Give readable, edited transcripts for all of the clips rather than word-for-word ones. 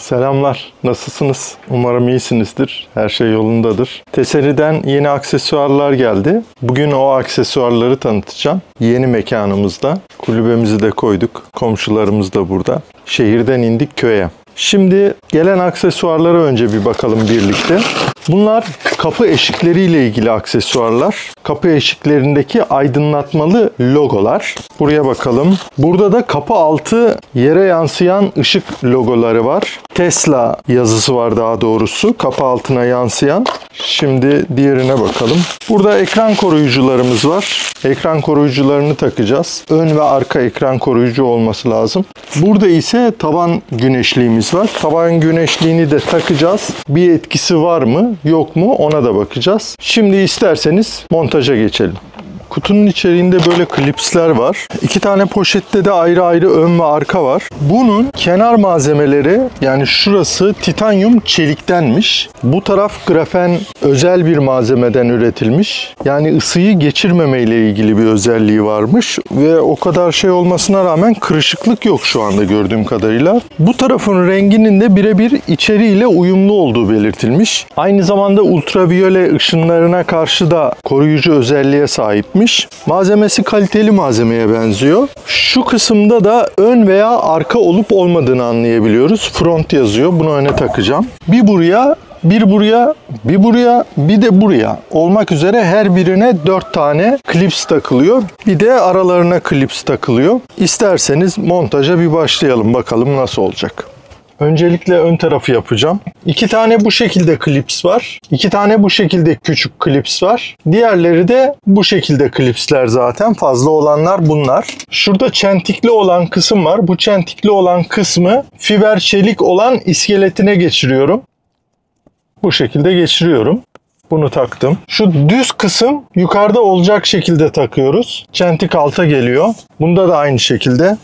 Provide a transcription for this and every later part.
Selamlar, nasılsınız? Umarım iyisinizdir, her şey yolundadır. Teseri'den yeni aksesuarlar geldi. Bugün o aksesuarları tanıtacağım. Yeni mekanımızda, kulübemizi de koyduk, komşularımız da burada. Şehirden indik köye. Şimdi gelen aksesuarlara önce bir bakalım birlikte. Bunlar kapı eşikleriyle ilgili aksesuarlar. Kapı eşiklerindeki aydınlatmalı logolar. Buraya bakalım. Burada da kapı altı yere yansıyan ışık logoları var. Tesla yazısı var daha doğrusu. Kapı altına yansıyan. Şimdi diğerine bakalım. Burada ekran koruyucularımız var. Ekran koruyucularını takacağız. Ön ve arka ekran koruyucu olması lazım. Burada ise tavan güneşliğimiz var. Tavan güneşliğini de takacağız. Bir etkisi var mı, yok mu ona da bakacağız. Şimdi isterseniz montaja geçelim. Kutunun içeriğinde böyle klipsler var. 2 tane poşette de ayrı ayrı ön ve arka var. Bunun kenar malzemeleri, yani şurası titanyum çeliktenmiş. Bu taraf grafen özel bir malzemeden üretilmiş. Yani ısıyı geçirmeme ile ilgili bir özelliği varmış. Ve o kadar şey olmasına rağmen kırışıklık yok şu anda gördüğüm kadarıyla. Bu tarafın renginin de birebir içeriğiyle uyumlu olduğu belirtilmiş. Aynı zamanda ultraviyole ışınlarına karşı da koruyucu özelliğe sahipmiş. Malzemesi kaliteli malzemeye benziyor. Şu kısımda da ön veya arka olup olmadığını anlayabiliyoruz. Front yazıyor. Bunu öne takacağım. Bir buraya, bir buraya, bir buraya, bir de buraya olmak üzere her birine 4 tane klips takılıyor. Bir de aralarına klips takılıyor. İsterseniz montaja bir başlayalım. Bakalım nasıl olacak. Öncelikle ön tarafı yapacağım. 2 tane bu şekilde klips var. 2 tane bu şekilde küçük klips var. Diğerleri de bu şekilde klipsler zaten. Fazla olanlar bunlar. Şurada çentikli olan kısım var. Bu çentikli olan kısmı fiber çelik olan iskeletine geçiriyorum. Bu şekilde geçiriyorum. Bunu taktım. Şu düz kısım yukarıda olacak şekilde takıyoruz. Çentik alta geliyor. Bunda da aynı şekilde.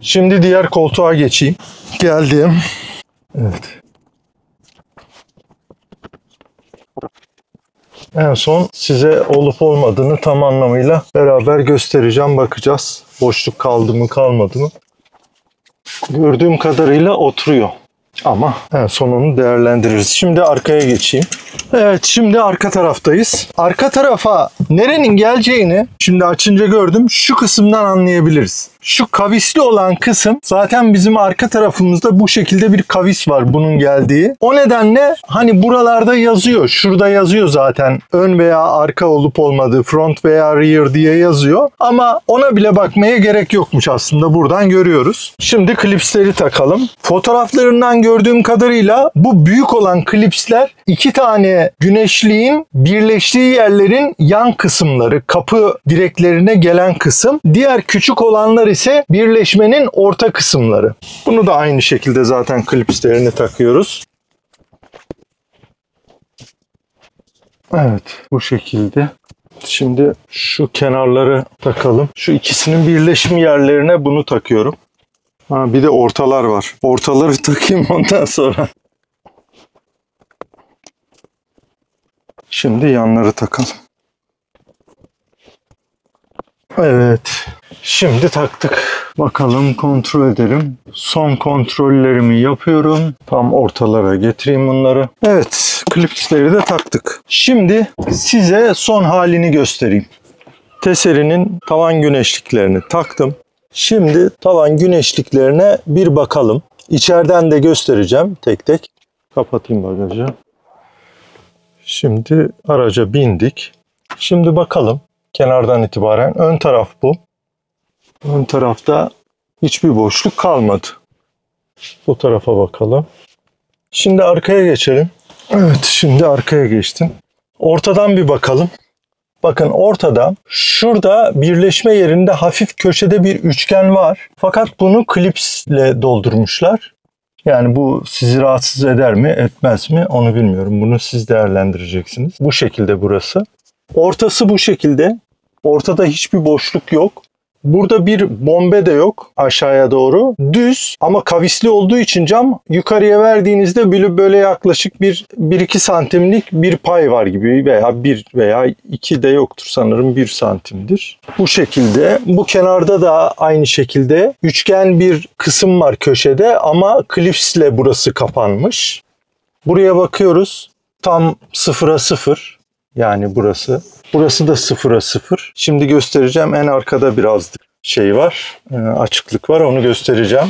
Şimdi diğer koltuğa geçeyim. Geldim. Evet. En son size olup olmadığını tam anlamıyla beraber göstereceğim. Bakacağız. Boşluk kaldı mı kalmadı mı? Gördüğüm kadarıyla oturuyor. Ama en son onu değerlendiririz. Şimdi arkaya geçeyim. Evet, şimdi arka taraftayız. Arka tarafa nerenin geleceğini şimdi açınca gördüm. Şu kısımdan anlayabiliriz. Şu kavisli olan kısım zaten bizim arka tarafımızda bu şekilde bir kavis var bunun geldiği. O nedenle hani buralarda yazıyor. Şurada yazıyor zaten ön veya arka olup olmadığı, front veya rear diye yazıyor. Ama ona bile bakmaya gerek yokmuş aslında, buradan görüyoruz. Şimdi klipsleri takalım. Fotoğraflarından gördüğüm kadarıyla bu büyük olan klipsler 2 tane güneşliğin birleştiği yerlerin yan kısımları, kapı direklerine gelen kısım. Diğer küçük olanlar ise birleşmenin orta kısımları. Bunu da aynı şekilde zaten klipslerini takıyoruz. Evet, bu şekilde. Şimdi şu kenarları takalım. Şu ikisinin birleşim yerlerine bunu takıyorum. Bir de ortalar var. Ortaları takayım ondan sonra. Şimdi yanları takalım. Evet. Şimdi taktık. Bakalım, kontrol edelim. Son kontrollerimi yapıyorum. Tam ortalara getireyim bunları. Evet. Klipsleri de taktık. Şimdi size son halini göstereyim. Teseri'nin tavan güneşliklerini taktım. Şimdi tavan güneşliklerine bir bakalım. İçeriden de göstereceğim tek tek. Kapatayım bagajı. Şimdi araca bindik. Şimdi bakalım. Kenardan itibaren ön taraf bu. Ön tarafta hiçbir boşluk kalmadı. Bu tarafa bakalım. Şimdi arkaya geçelim. Evet, şimdi arkaya geçtim. Ortadan bir bakalım. Bakın ortada, şurada birleşme yerinde hafif köşede bir üçgen var. Fakat bunu klipsle doldurmuşlar. Yani bu sizi rahatsız eder mi, etmez mi onu bilmiyorum. Bunu siz değerlendireceksiniz. Bu şekilde burası. Ortası bu şekilde. Ortada hiçbir boşluk yok. Burada bir bombe de yok aşağıya doğru. Düz ama kavisli olduğu için cam yukarıya verdiğinizde böyle yaklaşık 1-2 santimlik bir pay var gibi veya 1 veya 2 de yoktur sanırım 1 santimdir. Bu şekilde. Bu kenarda da aynı şekilde üçgen bir kısım var köşede ama klipsle burası kapanmış. Buraya bakıyoruz. Tam 0'a 0. Yani burası. Burası da 0'a 0. Şimdi göstereceğim. En arkada biraz şey var. Açıklık var. Onu göstereceğim.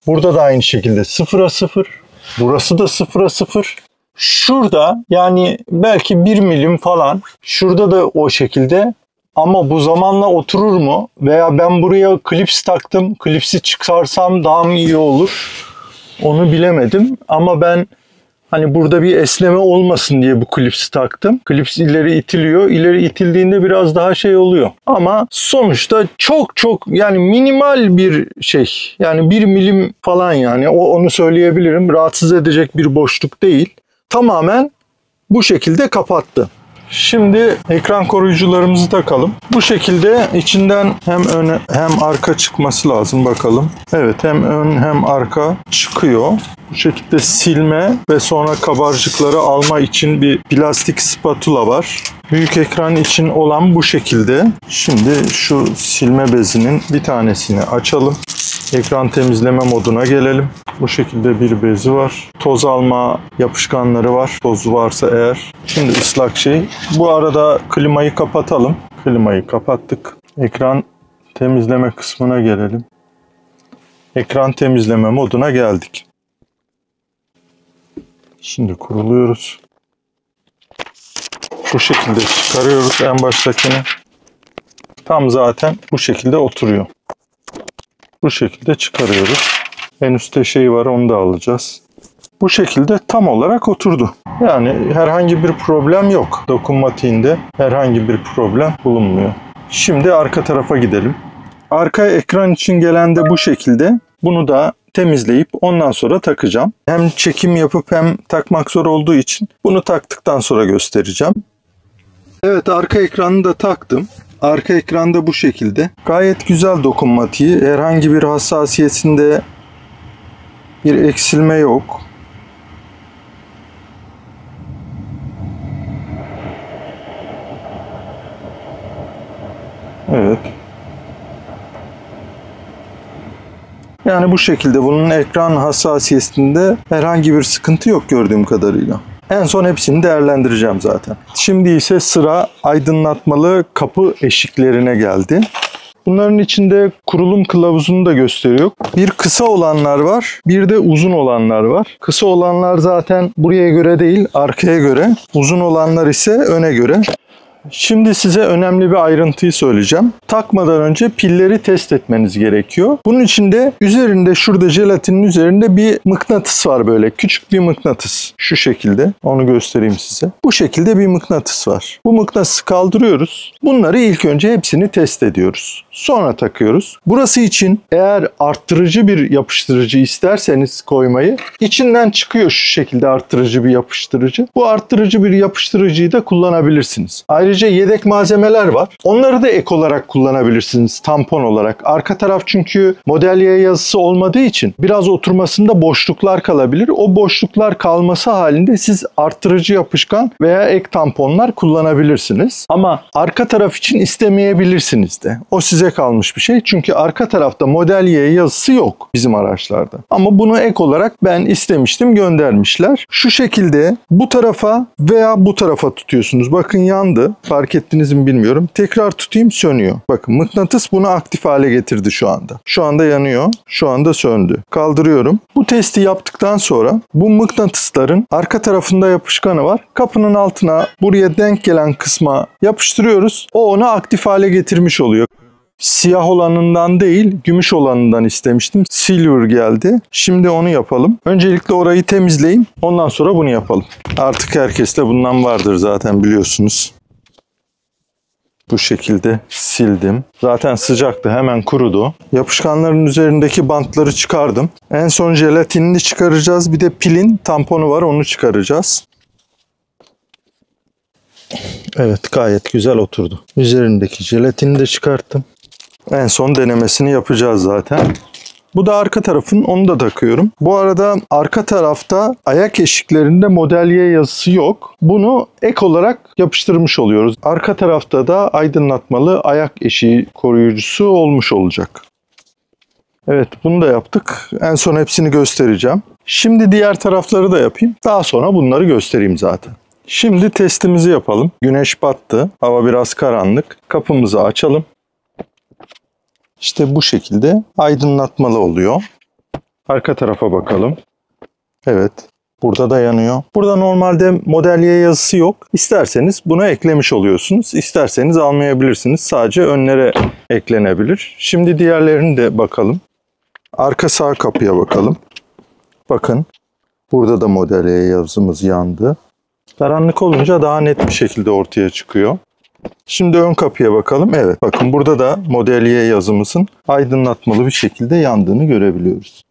Burada da aynı şekilde 0'a 0. Burası da 0'a 0. Şurada yani belki 1 milim falan. Şurada da o şekilde. Ama bu zamanla oturur mu? Veya ben buraya klips taktım. Klipsi çıkarsam daha mı iyi olur? Onu bilemedim. Ama ben hani burada bir esneme olmasın diye bu klipsi taktım. Klips ileri itiliyor. İleri itildiğinde biraz daha şey oluyor. Ama sonuçta çok yani minimal bir şey. Yani 1 milim falan yani onu söyleyebilirim. Rahatsız edecek bir boşluk değil. Tamamen bu şekilde kapattı. Şimdi ekran koruyucularımızı takalım. Bu şekilde içinden hem ön hem arka çıkması lazım bakalım. Evet hem ön hem arka çıkıyor. Bu şekilde silme ve sonra kabarcıkları alma için bir plastik spatula var. Büyük ekran için olan bu şekilde. Şimdi şu silme bezinin bir tanesini açalım. Ekran temizleme moduna gelelim. Bu şekilde bir bezi var. Toz alma yapışkanları var. Toz varsa eğer. Şimdi ıslak şey. Bu arada klimayı kapatalım. Klimayı kapattık. Ekran temizleme kısmına gelelim. Ekran temizleme moduna geldik. Şimdi kuruluyoruz. Şu şekilde çıkarıyoruz en baştakini. Tam zaten bu şekilde oturuyor. Bu şekilde çıkarıyoruz. En üstte şey var onu da alacağız. Bu şekilde tam olarak oturdu. Yani herhangi bir problem yok. Dokunmatiğinde herhangi bir problem bulunmuyor. Şimdi arka tarafa gidelim. Arka ekran için gelen de bu şekilde. Bunu da temizleyip ondan sonra takacağım. Hem çekim yapıp hem takmak zor olduğu için bunu taktıktan sonra göstereceğim. Evet arka ekranı da taktım. Arka ekranda bu şekilde. Gayet güzel dokunmatiği. Herhangi bir hassasiyetinde bir eksilme yok. Evet. Yani bu şekilde bunun ekran hassasiyetinde herhangi bir sıkıntı yok gördüğüm kadarıyla. En son hepsini değerlendireceğim zaten. Şimdi ise sıra aydınlatmalı kapı eşiklerine geldi. Bunların içinde kurulum kılavuzunu da gösteriyor. Bir kısa olanlar var, bir de uzun olanlar var. Kısa olanlar zaten buraya göre değil, arkaya göre. Uzun olanlar ise öne göre. Şimdi size önemli bir ayrıntıyı söyleyeceğim. Takmadan önce pilleri test etmeniz gerekiyor. Bunun için de üzerinde şurada jelatinin üzerinde bir mıknatıs var böyle. Küçük bir mıknatıs. Şu şekilde. Onu göstereyim size. Bu şekilde bir mıknatıs var. Bu mıknatısı kaldırıyoruz. Bunları ilk önce hepsini test ediyoruz. Sonra takıyoruz. Burası için eğer arttırıcı bir yapıştırıcı isterseniz koymayı içinden çıkıyor şu şekilde arttırıcı bir yapıştırıcı. Bu arttırıcı bir yapıştırıcıyı da kullanabilirsiniz. Ayrıca yedek malzemeler var. Onları da ek olarak kullanabilirsiniz tampon olarak. Arka taraf çünkü Model Y yazısı olmadığı için biraz oturmasında boşluklar kalabilir. O boşluklar kalması halinde siz arttırıcı yapışkan veya ek tamponlar kullanabilirsiniz. Ama arka taraf için istemeyebilirsiniz de. O size kalmış bir şey. Çünkü arka tarafta Model Y yazısı yok bizim araçlarda. Ama bunu ek olarak ben istemiştim, göndermişler. Şu şekilde bu tarafa veya bu tarafa tutuyorsunuz. Bakın yandı. Fark ettiniz mi bilmiyorum. Tekrar tutayım sönüyor. Bakın mıknatıs bunu aktif hale getirdi şu anda. Şu anda yanıyor. Şu anda söndü. Kaldırıyorum. Bu testi yaptıktan sonra bu mıknatısların arka tarafında yapışkanı var. Kapının altına buraya denk gelen kısma yapıştırıyoruz. O onu aktif hale getirmiş oluyor. Siyah olanından değil, gümüş olanından istemiştim. Silver geldi. Şimdi onu yapalım. Öncelikle orayı temizleyeyim. Ondan sonra bunu yapalım. Artık herkeste bundan vardır zaten biliyorsunuz. Bu şekilde sildim. Zaten sıcaktı, hemen kurudu. Yapışkanların üzerindeki bantları çıkardım. En son jelatinini çıkaracağız. Bir de pilin tamponu var, onu çıkaracağız. Evet, gayet güzel oturdu. Üzerindeki jelatini de çıkarttım. En son denemesini yapacağız zaten. Bu da arka tarafın, onu da takıyorum. Bu arada arka tarafta ayak eşiklerinde Model Y yazısı yok. Bunu ek olarak yapıştırmış oluyoruz. Arka tarafta da aydınlatmalı ayak eşiği koruyucusu olmuş olacak. Evet, bunu da yaptık. En son hepsini göstereceğim. Şimdi diğer tarafları da yapayım. Daha sonra bunları göstereyim zaten. Şimdi testimizi yapalım. Güneş battı. Hava biraz karanlık. Kapımızı açalım. İşte bu şekilde aydınlatmalı oluyor. Arka tarafa bakalım. Evet. Burada da yanıyor. Burada normalde Model Y yazısı yok. İsterseniz buna eklemiş oluyorsunuz. İsterseniz almayabilirsiniz. Sadece önlere eklenebilir. Şimdi diğerlerini de bakalım. Arka sağ kapıya bakalım. Bakın. Burada da Model Y yazımız yandı. Karanlık olunca daha net bir şekilde ortaya çıkıyor. Şimdi ön kapıya bakalım. Evet, bakın burada da Model Y yazımızın aydınlatmalı bir şekilde yandığını görebiliyoruz.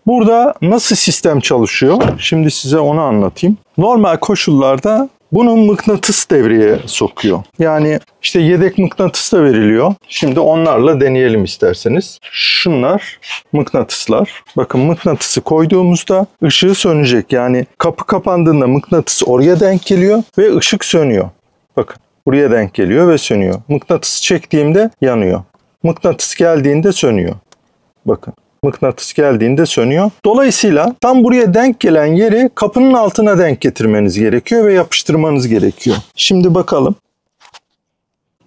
Burada nasıl sistem çalışıyor? Şimdi size onu anlatayım. Normal koşullarda bunu mıknatıs devreye sokuyor. Yani işte yedek mıknatıs da veriliyor. Şimdi onlarla deneyelim isterseniz. Şunlar mıknatıslar. Bakın mıknatısı koyduğumuzda ışığı sönecek. Yani kapı kapandığında mıknatıs oraya denk geliyor ve ışık sönüyor. Bakın buraya denk geliyor ve sönüyor. Mıknatısı çektiğimde yanıyor. Mıknatıs geldiğinde sönüyor. Bakın. Mıknatıs geldiğinde sönüyor. Dolayısıyla tam buraya denk gelen yeri kapının altına denk getirmeniz gerekiyor ve yapıştırmanız gerekiyor. Şimdi bakalım.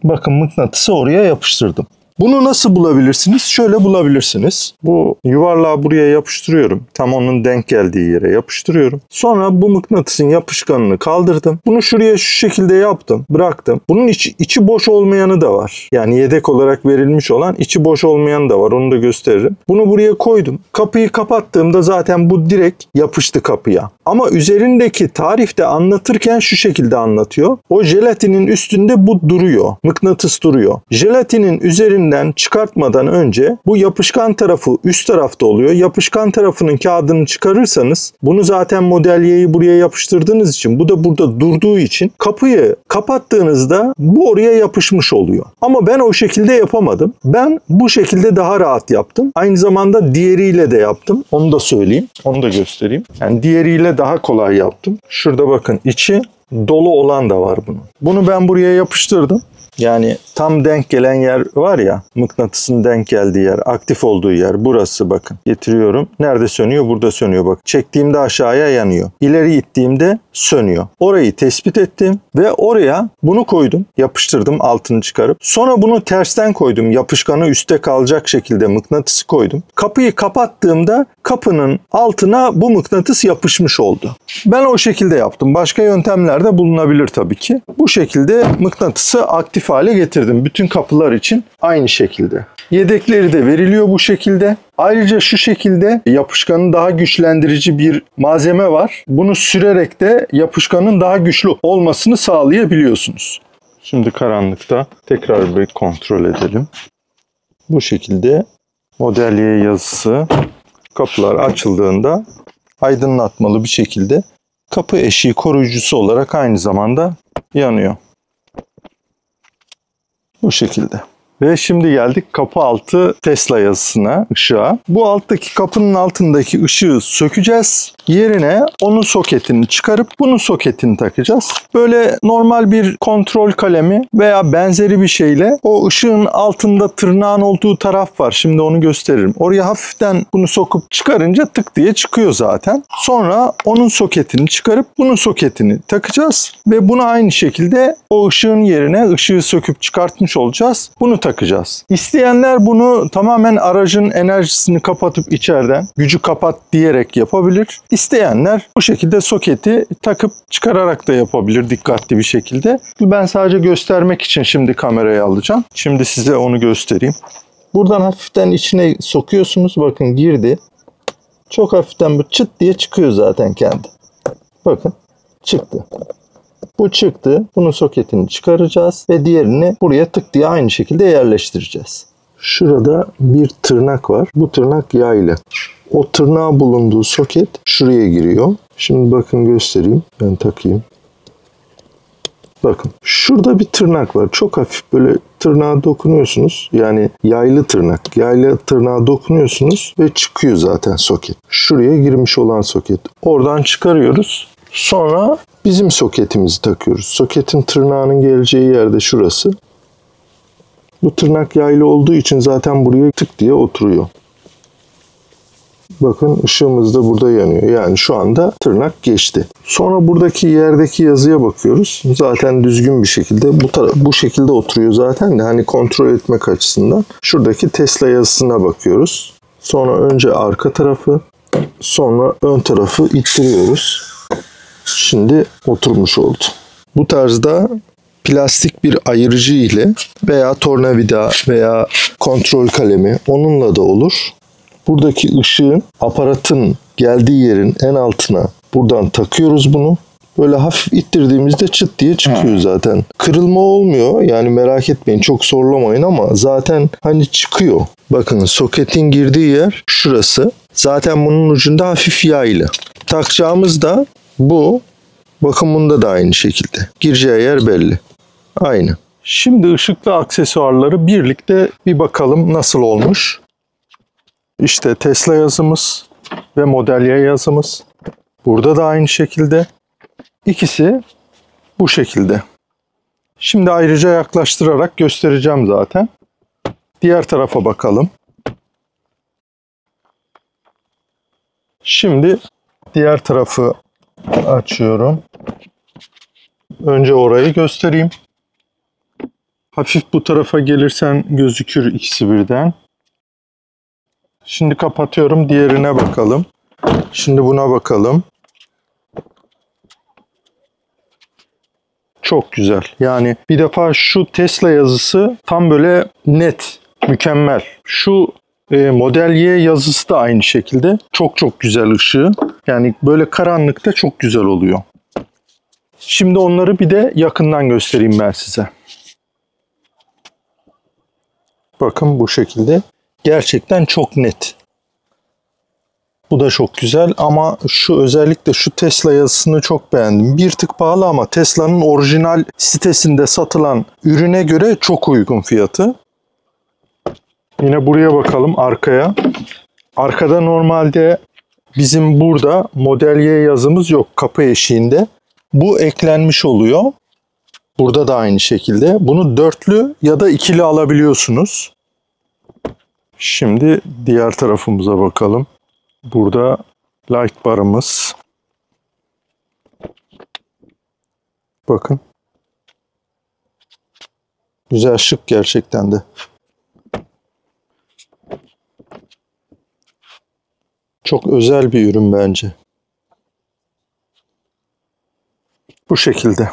Bakın mıknatısı oraya yapıştırdım. Bunu nasıl bulabilirsiniz? Şöyle bulabilirsiniz. Bu yuvarlağı buraya yapıştırıyorum. Tam onun denk geldiği yere yapıştırıyorum. Sonra bu mıknatısın yapışkanını kaldırdım. Bunu şuraya şu şekilde yaptım. Bıraktım. Bunun içi boş olmayanı da var. Yani yedek olarak verilmiş olan içi boş olmayanı da var. Onu da gösteririm. Bunu buraya koydum. Kapıyı kapattığımda zaten bu direkt yapıştı kapıya. Ama üzerindeki tarifte anlatırken şu şekilde anlatıyor. O jelatinin üstünde bu duruyor. Mıknatıs duruyor. Jelatinin üzerinden çıkartmadan önce bu yapışkan tarafı üst tarafta oluyor. Yapışkan tarafının kağıdını çıkarırsanız bunu zaten Model Y'yi buraya yapıştırdığınız için bu da burada durduğu için kapıyı kapattığınızda bu oraya yapışmış oluyor. Ama ben o şekilde yapamadım. Ben bu şekilde daha rahat yaptım. Aynı zamanda diğeriyle de yaptım. Onu da söyleyeyim. Onu da göstereyim. Yani diğeriyle daha kolay yaptım. Şurada bakın içi dolu olan da var bunun. Bunu ben buraya yapıştırdım. Yani tam denk gelen yer var ya, mıknatısın denk geldiği yer, aktif olduğu yer burası bakın. Getiriyorum. Nerede sönüyor? Burada sönüyor bak. Çektiğimde aşağıya yanıyor. İleri ittiğimde sönüyor. Orayı tespit ettim ve oraya bunu koydum. Yapıştırdım altını çıkarıp. Sonra bunu tersten koydum. Yapışkanı üstte kalacak şekilde mıknatısı koydum. Kapıyı kapattığımda kapının altına bu mıknatıs yapışmış oldu. Ben o şekilde yaptım. Başka yöntemler de bulunabilir tabii ki. Bu şekilde mıknatısı aktif hale getirdim. Bütün kapılar için aynı şekilde. Yedekleri de veriliyor bu şekilde. Ayrıca şu şekilde yapışkanın daha güçlendirici bir malzeme var. Bunu sürerek de yapışkanın daha güçlü olmasını sağlayabiliyorsunuz. Şimdi karanlıkta tekrar bir kontrol edelim. Bu şekilde Model Y yazısı kapılar açıldığında aydınlatmalı bir şekilde kapı eşiği koruyucusu olarak aynı zamanda yanıyor. Bu şekilde. Ve şimdi geldik kapı altı Tesla yazısına, ışığa. Bu alttaki kapının altındaki ışığı sökeceğiz. Yerine onun soketini çıkarıp bunun soketini takacağız. Böyle normal bir kontrol kalemi veya benzeri bir şeyle o ışığın altında tırnağın olduğu taraf var. Şimdi onu gösteririm. Oraya hafiften bunu sokup çıkarınca tık diye çıkıyor zaten. Sonra onun soketini çıkarıp bunun soketini takacağız. Ve bunu aynı şekilde o ışığın yerine ışığı söküp çıkartmış olacağız. Bunu takacağız. İsteyenler bunu tamamen aracın enerjisini kapatıp içeriden gücü kapat diyerek yapabilir. İsteyenler bu şekilde soketi takıp çıkararak da yapabilir dikkatli bir şekilde. Ben sadece göstermek için şimdi kamerayı alacağım. Şimdi size onu göstereyim. Buradan hafiften içine sokuyorsunuz. Bakın girdi. Çok hafiften bu çıt diye çıkıyor zaten kendi. Bakın çıktı. Bu çıktı. Bunun soketini çıkaracağız ve diğerini buraya tık diye aynı şekilde yerleştireceğiz. Şurada bir tırnak var. Bu tırnak yağ ile. O tırnağın bulunduğu soket şuraya giriyor. Şimdi bakın göstereyim. Ben takayım. Bakın şurada bir tırnak var. Çok hafif böyle tırnağa dokunuyorsunuz. Yani yaylı tırnak. Yaylı tırnağa dokunuyorsunuz ve çıkıyor zaten soket. Şuraya girmiş olan soket. Oradan çıkarıyoruz. Sonra bizim soketimizi takıyoruz. Soketin tırnağının geleceği yerde şurası. Bu tırnak yaylı olduğu için zaten buraya tık diye oturuyor. Bakın ışığımız da burada yanıyor. Yani şu anda tırnak geçti. Sonra buradaki yerdeki yazıya bakıyoruz. Zaten düzgün bir şekilde bu şekilde oturuyor zaten de hani kontrol etmek açısından. Şuradaki Tesla yazısına bakıyoruz. Sonra önce arka tarafı, sonra ön tarafı ittiriyoruz. Şimdi oturmuş oldu. Bu tarzda plastik bir ayırıcı ile veya tornavida veya kontrol kalemi onunla da olur. Buradaki ışığın aparatın geldiği yerin en altına buradan takıyoruz bunu. Böyle hafif ittirdiğimizde çıt diye çıkıyor zaten. Kırılma olmuyor yani merak etmeyin çok zorlamayın ama zaten hani çıkıyor. Bakın soketin girdiği yer şurası. Zaten bunun ucunda hafif yaylı. Takacağımız da bu. Bakın bunda da aynı şekilde. Gireceği yer belli. Aynı. Şimdi ışıklı aksesuarları birlikte bir bakalım nasıl olmuş. İşte Tesla yazımız ve Model Y yazımız. Burada da aynı şekilde. İkisi bu şekilde. Şimdi ayrıca yaklaştırarak göstereceğim zaten. Diğer tarafa bakalım. Şimdi diğer tarafı açıyorum. Önce orayı göstereyim. Hafif bu tarafa gelirsen gözükür ikisi birden. Şimdi kapatıyorum. Diğerine bakalım. Şimdi buna bakalım. Çok güzel. Yani bir defa şu Tesla yazısı tam böyle net, mükemmel. Şu Model Y yazısı da aynı şekilde. Çok güzel ışığı. Yani böyle karanlıkta çok güzel oluyor. Şimdi onları bir de yakından göstereyim ben size. Bakın bu şekilde. Gerçekten çok net. Bu da çok güzel ama özellikle şu Tesla yazısını çok beğendim. Bir tık pahalı ama Tesla'nın orijinal sitesinde satılan ürüne göre çok uygun fiyatı. Yine buraya bakalım arkaya. Arkada normalde bizim burada Model Y yazımız yok kapı eşiğinde. Bu eklenmiş oluyor. Burada da aynı şekilde. Bunu dörtlü ya da ikili alabiliyorsunuz. Şimdi diğer tarafımıza bakalım. Burada light barımız. Bakın. Güzel şık gerçekten de. Çok özel bir ürün bence. Bu şekilde.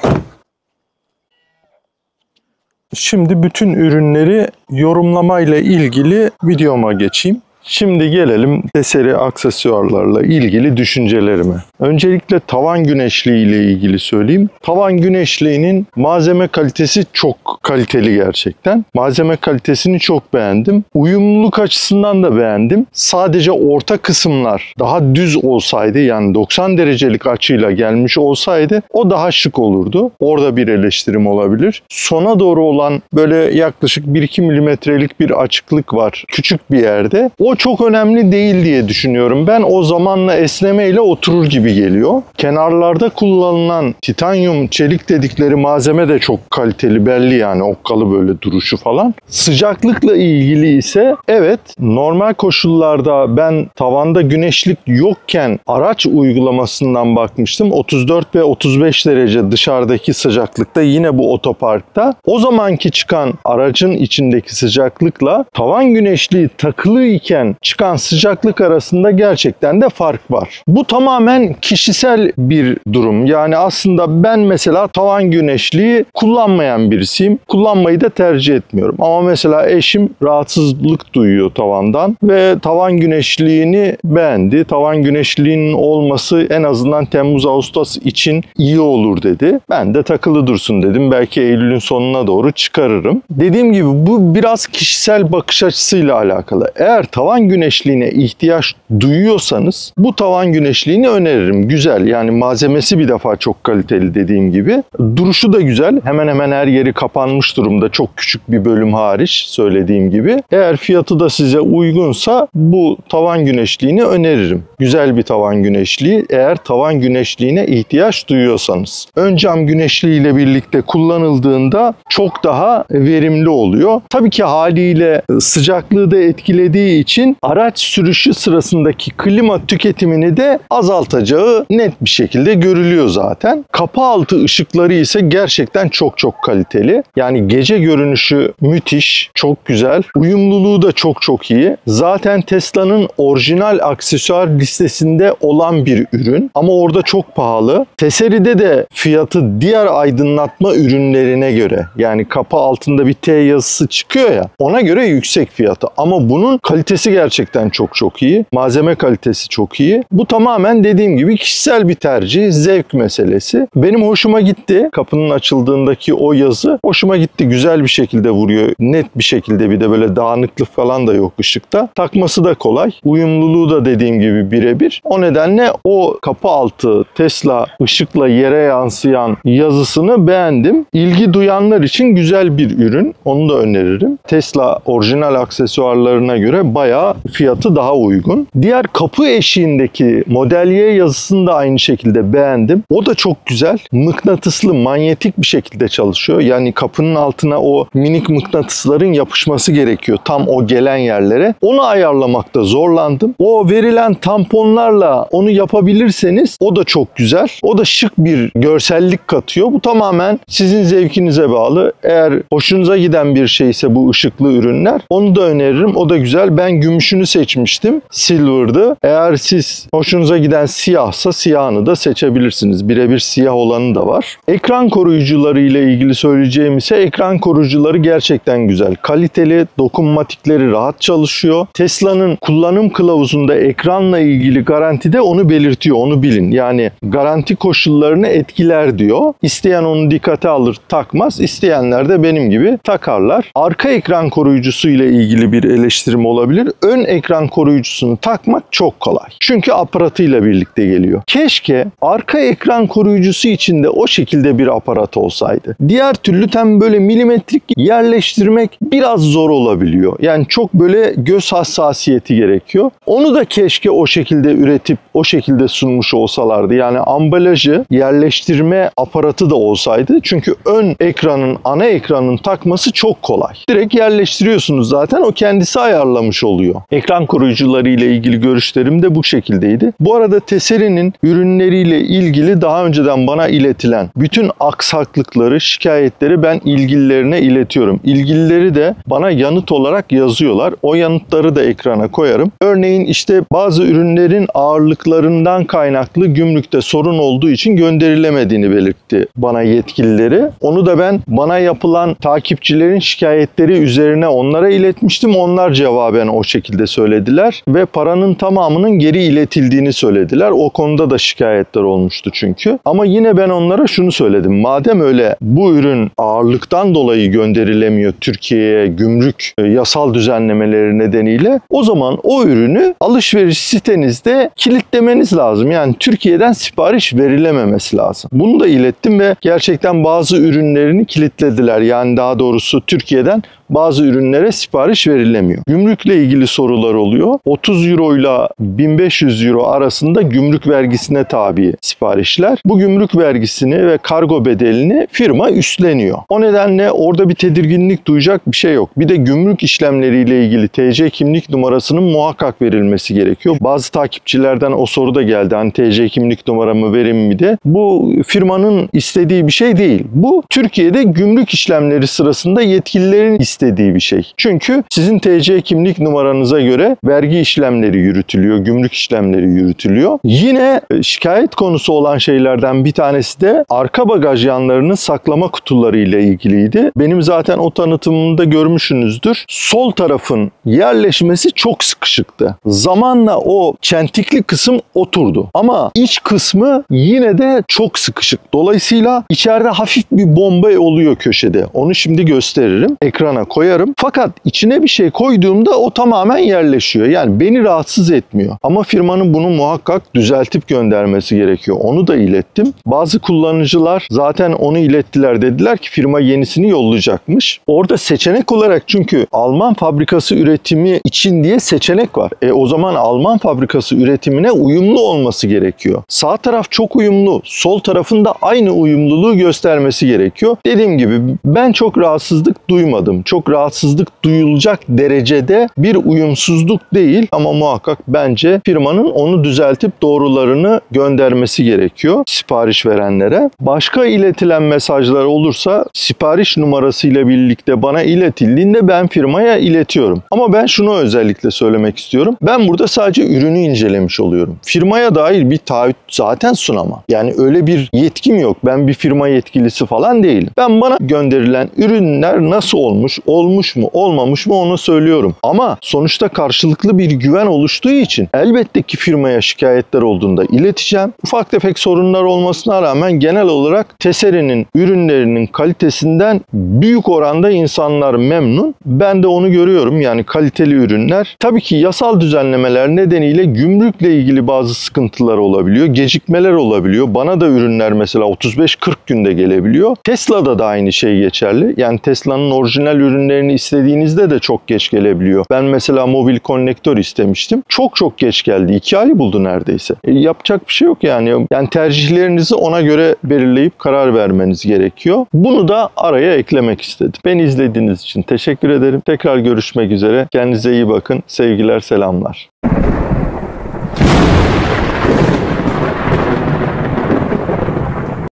Şimdi bütün ürünleri yorumlamayla ilgili videoma geçeyim. Şimdi gelelim Teseri aksesuarlarla ilgili düşüncelerime. Öncelikle tavan güneşliği ile ilgili söyleyeyim. Tavan güneşliğinin malzeme kalitesi çok kaliteli gerçekten. Malzeme kalitesini çok beğendim. Uyumluluk açısından da beğendim. Sadece orta kısımlar daha düz olsaydı yani 90 derecelik açıyla gelmiş olsaydı o daha şık olurdu. Orada bir eleştirim olabilir. Sona doğru olan böyle yaklaşık 1-2 milimetrelik bir açıklık var küçük bir yerde. O çok önemli değil diye düşünüyorum. Ben o zamanla esnemeyle oturur gibi geliyor. Kenarlarda kullanılan titanyum çelik dedikleri malzeme de çok kaliteli belli yani okkalı böyle duruşu falan. Sıcaklıkla ilgili ise evet normal koşullarda ben tavanda güneşlik yokken araç uygulamasından bakmıştım. 34 ve 35 derece dışarıdaki sıcaklıkta yine bu otoparkta. O zamanki çıkan aracın içindeki sıcaklıkla tavan güneşliği takılıyken çıkan sıcaklık arasında gerçekten de fark var. Bu tamamen kişisel bir durum. Yani aslında ben mesela tavan güneşliği kullanmayan birisiyim. Kullanmayı da tercih etmiyorum. Ama mesela eşim rahatsızlık duyuyor tavandan ve tavan güneşliğini beğendi. Tavan güneşliğinin olması en azından Temmuz-Ağustos için iyi olur dedi. Ben de takılı dursun dedim. Belki Eylül'ün sonuna doğru çıkarırım. Dediğim gibi bu biraz kişisel bakış açısıyla alakalı. Eğer tavan tavan güneşliğine ihtiyaç duyuyorsanız bu tavan güneşliğini öneririm. Güzel, yani malzemesi bir defa çok kaliteli dediğim gibi. Duruşu da güzel. Hemen hemen her yeri kapanmış durumda. Çok küçük bir bölüm hariç söylediğim gibi. Eğer fiyatı da size uygunsa bu tavan güneşliğini öneririm. Güzel bir tavan güneşliği, eğer tavan güneşliğine ihtiyaç duyuyorsanız. Ön cam güneşliği ile birlikte kullanıldığında çok daha verimli oluyor. Tabii ki haliyle sıcaklığı da etkilediği için araç sürüşü sırasındaki klima tüketimini de azaltacağı net bir şekilde görülüyor zaten. Kapı altı ışıkları ise gerçekten çok kaliteli. Yani gece görünüşü müthiş, çok güzel. Uyumluluğu da çok iyi. Zaten Tesla'nın orijinal aksesuar listesinde olan bir ürün ama orada çok pahalı. Tesseri'de de fiyatı diğer aydınlatma ürünlerine göre, yani kapı altında bir T yazısı çıkıyor ya, ona göre yüksek fiyatı. Ama bunun kalitesi gerçekten çok iyi. Malzeme kalitesi çok iyi. Bu tamamen dediğim gibi kişisel bir tercih, zevk meselesi. Benim hoşuma gitti. Kapının açıldığındaki o yazı hoşuma gitti. Güzel bir şekilde vuruyor. Net bir şekilde, bir de böyle dağınıklık falan da yok ışıkta. Takması da kolay. Uyumluluğu da dediğim gibi birebir. O nedenle o kapı altı Tesla ışıkla yere yansıyan yazısını beğendim. İlgi duyanlar için güzel bir ürün. Onu da öneririm. Tesla orijinal aksesuarlarına göre bayağı fiyatı daha uygun. Diğer kapı eşiğindeki Model Y yazısını da aynı şekilde beğendim. O da çok güzel. Mıknatıslı, manyetik bir şekilde çalışıyor. Yani kapının altına o minik mıknatısların yapışması gerekiyor. Tam o gelen yerlere. Onu ayarlamakta zorlandım. O verilen tamponlarla onu yapabilirseniz o da çok güzel. O da şık bir görsellik katıyor. Bu tamamen sizin zevkinize bağlı. Eğer hoşunuza giden bir şeyse bu ışıklı ürünler, onu da öneririm. O da güzel. Ben gümüşünü seçmiştim. Silver'dı. Eğer siz hoşunuza giden siyahsa siyahını da seçebilirsiniz. Birebir siyah olanı da var. Ekran koruyucuları ile ilgili söyleyeceğim ise ekran koruyucuları gerçekten güzel. Kaliteli, dokunmatikleri rahat çalışıyor. Tesla'nın kullanım kılavuzunda ekranla ilgili garantide onu belirtiyor. Onu bilin. Yani garanti koşullarını etkiler diyor. İsteyen onu dikkate alır, takmaz. İsteyenler de benim gibi takarlar. Arka ekran koruyucusu ile ilgili bir eleştirim olabilir. Ön ekran koruyucusunu takmak çok kolay. Çünkü aparatıyla birlikte geliyor. Keşke arka ekran koruyucusu için de o şekilde bir aparat olsaydı. Diğer türlü tam böyle milimetrik yerleştirmek biraz zor olabiliyor. Yani çok böyle göz hassasiyeti gerekiyor. Onu da keşke o şekilde üretip o şekilde sunmuş olsalardı. Yani ambalajı, yerleştirme aparatı da olsaydı. Çünkü ön ekranın, ana ekranın takması çok kolay. Direkt yerleştiriyorsunuz zaten. O kendisi ayarlamış oluyor. Ekran koruyucuları ile ilgili görüşlerim de bu şekildeydi. Bu arada Tesseri'nin ürünleriyle ilgili daha önceden bana iletilen bütün aksaklıkları, şikayetleri ben ilgililerine iletiyorum. İlgilileri de bana yanıt olarak yazıyorlar. O yanıtları da ekrana koyarım. Örneğin işte bazı ürünlerin ağırlıklarından kaynaklı gümrükte sorun olduğu için gönderilemediğini belirtti bana yetkilileri. Onu da ben bana yapılan takipçilerin şikayetleri üzerine onlara iletmiştim. Onlar cevaben o şekilde söylediler ve paranın tamamının geri iletildiğini söylediler. O konuda da şikayetler olmuştu çünkü. Ama yine ben onlara şunu söyledim. Madem öyle bu ürün ağırlıktan dolayı gönderilemiyor Türkiye'ye gümrük yasal düzenlemeleri nedeniyle, o zaman o ürünü alışveriş sitenizde kilitlemeniz lazım. Yani Türkiye'den sipariş verilememesi lazım. Bunu da ilettim ve gerçekten bazı ürünlerini kilitlediler. Yani daha doğrusu Türkiye'den bazı ürünlere sipariş verilemiyor. Gümrükle ilgili sorular oluyor. 30 euro ile 1500 euro arasında gümrük vergisine tabi siparişler. Bu gümrük vergisini ve kargo bedelini firma üstleniyor. O nedenle orada bir tedirginlik duyacak bir şey yok. Bir de gümrük işlemleriyle ilgili TC kimlik numarasının muhakkak verilmesi gerekiyor. Bazı takipçilerden o soru da geldi. Hani TC kimlik numaramı vereyim mi de. Bu firmanın istediği bir şey değil. Bu Türkiye'de gümrük işlemleri sırasında yetkililerin istediği bir şey. Çünkü sizin TC kimlik numaranıza göre vergi işlemleri yürütülüyor, gümrük işlemleri yürütülüyor. Yine şikayet konusu olan şeylerden bir tanesi de arka bagaj yanlarının saklama kutuları ile ilgiliydi. Benim zaten o tanıtımımda görmüşsünüzdür. Sol tarafın yerleşmesi çok sıkışıktı. Zamanla o çentikli kısım oturdu. Ama iç kısmı yine de çok sıkışık. Dolayısıyla içeride hafif bir bomba oluyor köşede. Onu şimdi gösteririm. Ekrana koyarım. Fakat içine bir şey koyduğumda o tamamen tamamen yerleşiyor. Yani beni rahatsız etmiyor. Ama firmanın bunu muhakkak düzeltip göndermesi gerekiyor. Onu da ilettim. Bazı kullanıcılar zaten onu ilettiler. Dediler ki firma yenisini yollayacakmış. Orada seçenek olarak çünkü Alman fabrikası üretimi için diye seçenek var. O zaman Alman fabrikası üretimine uyumlu olması gerekiyor. Sağ taraf çok uyumlu. Sol tarafında aynı uyumluluğu göstermesi gerekiyor. Dediğim gibi ben çok rahatsızlık duymadım. Çok rahatsızlık duyulacak derecede bir uyumsuzluk değil ama muhakkak bence firmanın onu düzeltip doğrularını göndermesi gerekiyor sipariş verenlere. Başka iletilen mesajlar olursa sipariş numarasıyla birlikte bana iletildiğinde ben firmaya iletiyorum. Ama ben şunu özellikle söylemek istiyorum. Ben burada sadece ürünü incelemiş oluyorum. Firmaya dair bir taahhüt zaten sunamam. Yani öyle bir yetkim yok. Ben bir firma yetkilisi falan değilim. Ben bana gönderilen ürünler nasıl olmuş, olmuş mu, olmamış mı onu söylüyorum. Ama sonuçta karşılıklı bir güven oluştuğu için elbette ki firmaya şikayetler olduğunda ileteceğim. Ufak tefek sorunlar olmasına rağmen genel olarak Teseri'nin ürünlerinin kalitesinden büyük oranda insanlar memnun. Ben de onu görüyorum, yani kaliteli ürünler. Tabii ki yasal düzenlemeler nedeniyle gümrükle ilgili bazı sıkıntılar olabiliyor. Gecikmeler olabiliyor. Bana da ürünler mesela 35-40 günde gelebiliyor. Tesla'da da aynı şey geçerli. Yani Tesla'nın orijinal ürünlerini istediğinizde de çok geç gelebiliyor. Ben mesela mobil konnektör istemiştim. Çok geç geldi. 2 ay buldu neredeyse. Yapacak bir şey yok yani. Yani tercihlerinizi ona göre belirleyip karar vermeniz gerekiyor. Bunu da araya eklemek istedim. Beni izlediğiniz için teşekkür ederim. Tekrar görüşmek üzere. Kendinize iyi bakın. Sevgiler, selamlar.